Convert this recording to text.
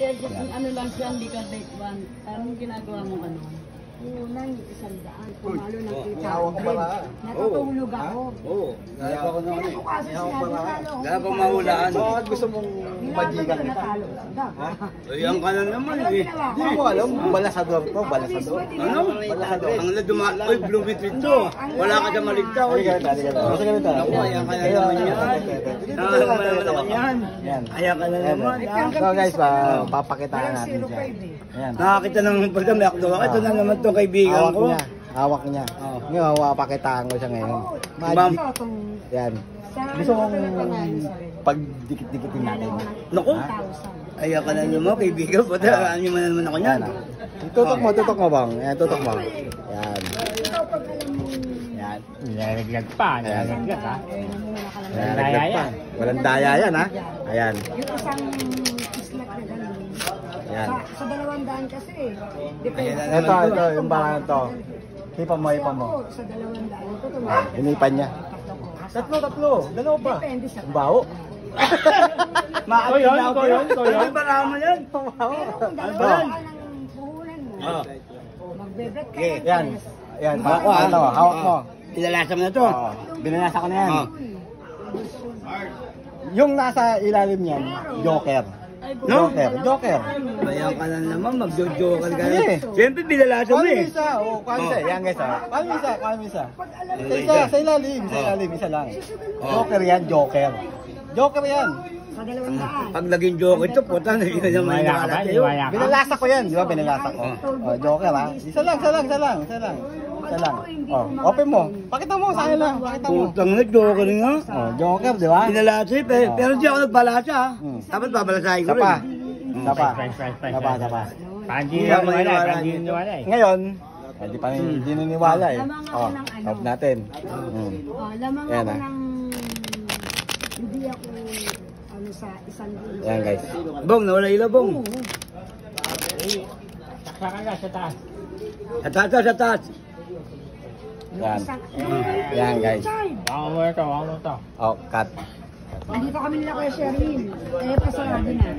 Ano lang siya, hindi ka date one. Anong ginagawa mo ano? Unang 100. Pumalo ng 800. Natutulog ako. Oo. Kaya ako naman eh. Kaya pa mahulaan. Bakit gusto mong majikan kita? Ha? Ayan ka na naman eh. Hindi ko alam. Balasador to. Balasador. Ano? Ang nadumaan. Uy, blue between to. Wala ka dyan maligta. Uy. Basta ganito. Ako, ayan ka na naman yan. Ayan ka na naman yan. Ayan ka na naman. So guys, papakitaan natin siya. Ayan. Nakakita ng pagka may akdo. Ito na naman itong kaibigan ko. Hawak niya. Ngayon, papakitaan ko siya ngayon. Ma'am. Yan. Gusto kong pagdikit-dikitin natin. Naku. Ayan ka na naman kaibigan. Patalaan niyo man naman ako yan. Tutok mo bang? Ayan, tutok mo. Yan. Yan. Nilalaglag pa. Nilalaglag ha. Nilalaglag pa. Walang daya yan ha. Ayan. Yung isang islat na gano'n. Yan. Sa 200 kasi eh. Depende. Ito, yung barang ito. Hipa mo. Sa 200 ito tumakas. Hinipan niya. Tatlo. Dalawa pa. Depende sa Ang baho. Ito yun. Ano ba naman yan? Pero kung dalawa ka ng puhunan mo, magbebet ka ng Yan. pares. Yan. Hawak mo. Ilalasa mo na to. Binanasa ko na yan. Yung nasa ilalim niyan, Joker. No? Joker. Ayan ka na naman. Magjojokan ka na. Sige. Siyempre binalasa mo eh. Isa. Yan guys. Kuha mo isa. Sa ilalim. Isa lang. Joker yan. Joker yan. Sa 200. Pag naging joke ito, puta, hindi ka naman maniwala sa'yo. Binalasa ko yan. Di ba binalasa ko? Joker ha. Isa lang. Open mo. Pakita mo sa akin lang. Putang na, joker nga. Joker, di ba? Binalasa eh, pero di ako nagbalasa ha. Dapat babalasahin ko rin. Sapa. Pandi na wala eh. Ngayon, hindi niniwala eh. Off natin. Lamang Yan, ako ah. ng hindi ako sa isang libo. Yan guys. Bong, nawala ilaw, bong. Saksakan ka sa taas. Sa taas. Yan. Yan guys. Wala mo ito. Oh, cut. Nandito kami nila Kuya Sheryl. Eh, pasarado na.